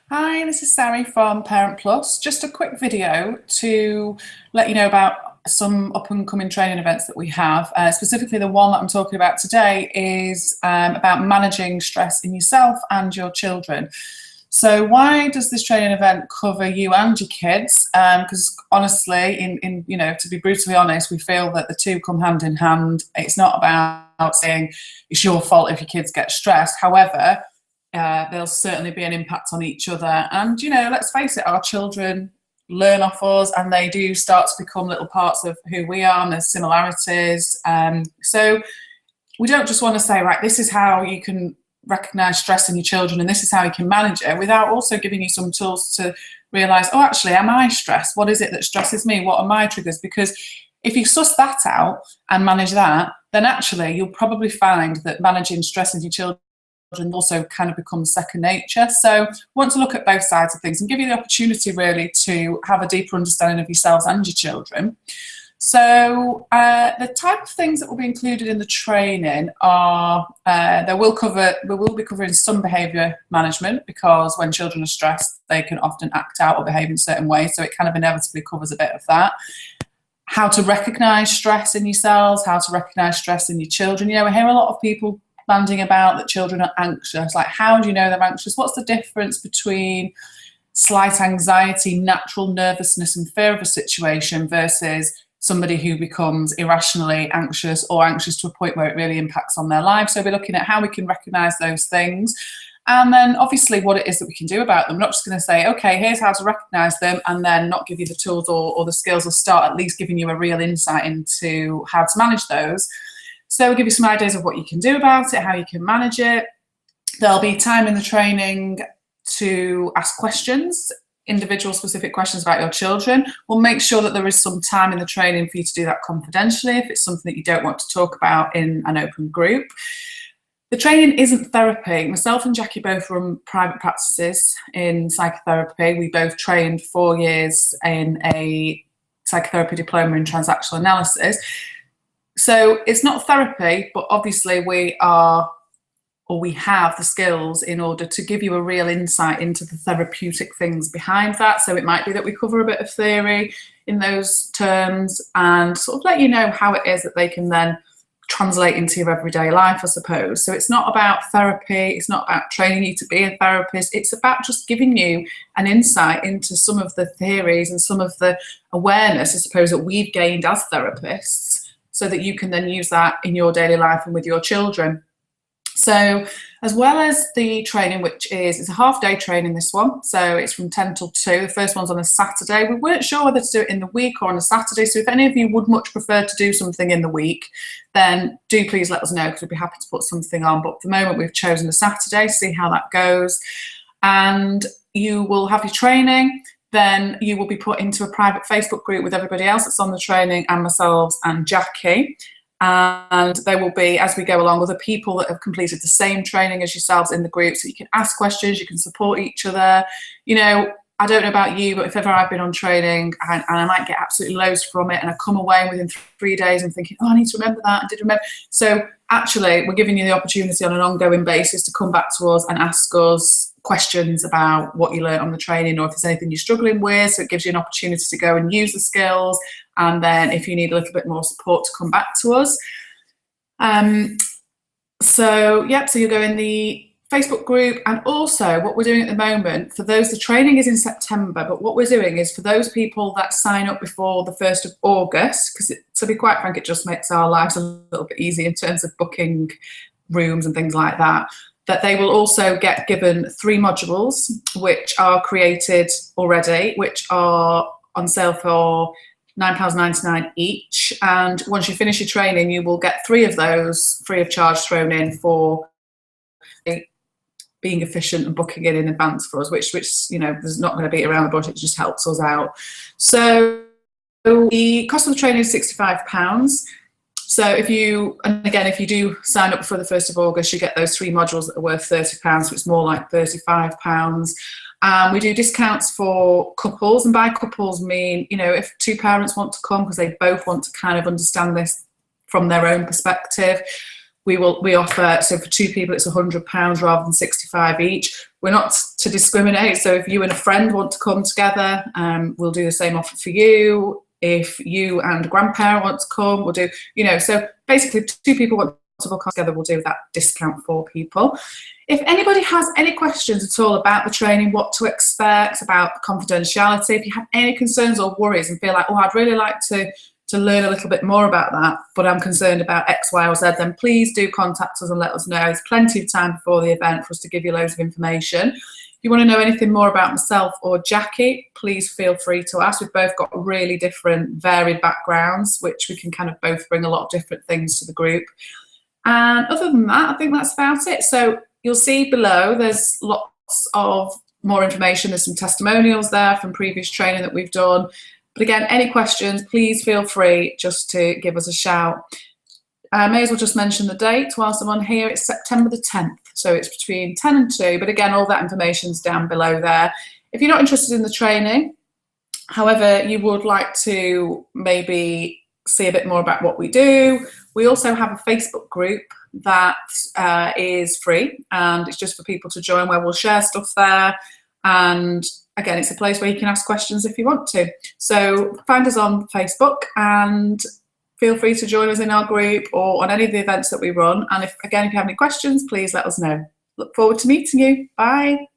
Hi, this is Sari from Parent Plus. Just a quick video to let you know about some up and coming training events that we have. Specifically, the one that I'm talking about today is about managing stress in yourself and your children. So, why does this training event cover you and your kids? Because honestly, to be brutally honest, we feel that the two come hand in hand. It's not about saying it's your fault if your kids get stressed. However, there'll certainly be an impact on each other. And, let's face it, our children learn off us and they do start to become little parts of who we are, and there's similarities. So we don't just want to say, right, this is how you can recognize stress in your children and this is how you can manage it, without also giving you some tools to realize, oh, actually, am I stressed? What is it that stresses me? What are my triggers? Because if you suss that out and manage that, then actually you'll probably find that managing stress in your children also kind of becomes second nature. So I want to look at both sides of things and give you the opportunity really to have a deeper understanding of yourselves and your children. So the type of things that will be included in the training are we will be covering some behaviour management, because when children are stressed they can often act out or behave in certain ways, so it kind of inevitably covers a bit of that. How to recognise stress in yourselves, how to recognise stress in your children. We hear a lot of people banding about that children are anxious. Like, how do you know they're anxious? What's the difference between slight anxiety, natural nervousness and fear of a situation versus somebody who becomes irrationally anxious or anxious to a point where it really impacts on their life? So we're looking at how we can recognise those things, and then obviously what it is that we can do about them. We're not just going to say, okay, here's how to recognise them, and then not give you the tools or the skills, or start at least giving you a real insight into how to manage those. So we'll give you some ideas of what you can do about it, how you can manage it. There'll be time in the training to ask questions, individual specific questions about your children. We'll make sure that there is some time in the training for you to do that confidentially if it's something that you don't want to talk about in an open group. The training isn't therapy. Myself and Jackie both run private practices in psychotherapy. We both trained 4 years in a psychotherapy diploma in transactional analysis. So it's not therapy, but obviously we have the skills in order to give you a real insight into the therapeutic things behind that. So it might be that we cover a bit of theory in those terms and sort of let you know how it is that they can then translate into your everyday life, I suppose. So it's not about therapy, it's not about training you to be a therapist, it's about just giving you an insight into some of the theories and some of the awareness, I suppose, that we've gained as therapists, so that you can then use that in your daily life and with your children. So as well as the training, which it's a half-day training, this one, so it's from 10 till 2. The first one's on a Saturday. We weren't sure whether to do it in the week or on a Saturday, so if any of you would much prefer to do something in the week, then do please let us know, because we'd be happy to put something on. But for the moment we've chosen a Saturday, see how that goes. And you will have your training, then you will be put into a private Facebook group with everybody else that's on the training and myself and Jackie. And there will be, as we go along, other people that have completed the same training as yourselves in the group, so you can ask questions, you can support each other. I don't know about you, but if ever I've been on training and I might get absolutely loads from it, and I come away within 3 days and thinking, oh, I need to remember that, I did remember. So actually we're giving you the opportunity on an ongoing basis to come back to us and ask us questions about what you learned on the training, or if there's anything you're struggling with. So it gives you an opportunity to go and use the skills, and then if you need a little bit more support, to come back to us. So you'll go in the Facebook group. And also what we're doing at the moment, for those, the training is in September, but what we're doing is for those people that sign up before the 1st of August, because to be quite frank, it just makes our lives a little bit easier in terms of booking rooms and things like that, that they will also get given 3 modules which are created already, which are on sale for £9.99 each. And once you finish your training, you will get 3 of those free of charge thrown in for being efficient and booking it in advance for us, which there's not going to be around the bush, it just helps us out. So the cost of the training is £65. So if you do sign up before the 1st of August, you get those 3 modules that are worth £30, so it's more like £35. We do discounts for couples, and by couples mean, if 2 parents want to come because they both want to kind of understand this from their own perspective, we offer, so for 2 people it's £100 rather than 65 each. We're not to discriminate, so if you and a friend want to come together, we'll do the same offer for you. If you and a grandparent want to come, we'll do, so basically 2 people want to book together, we'll do that discount for people. If anybody has any questions at all about the training, what to expect, about confidentiality, if you have any concerns or worries and feel like, oh, I'd really like to learn a little bit more about that, but I'm concerned about X, Y, or Z, then please do contact us and let us know. There's plenty of time before the event for us to give you loads of information. If you want to know anything more about myself or Jackie, please feel free to ask. We've both got really different, varied backgrounds, which we can kind of both bring a lot of different things to the group. And other than that, I think that's about it. So you'll see below, there's lots of more information. There's some testimonials there from previous training that we've done. But again, any questions, please feel free just to give us a shout. I may as well just mention the date whilst I'm on here. It's September the 10th, so it's between 10 and 2. But again, all that information's down below there. If you're not interested in the training, however, you would like to maybe see a bit more about what we do, we also have a Facebook group that is free, and it's just for people to join, where we'll share stuff there. And again, it's a place where you can ask questions if you want to. So find us on Facebook and feel free to join us in our group or on any of the events that we run. And if you have any questions, please let us know. Look forward to meeting you. Bye.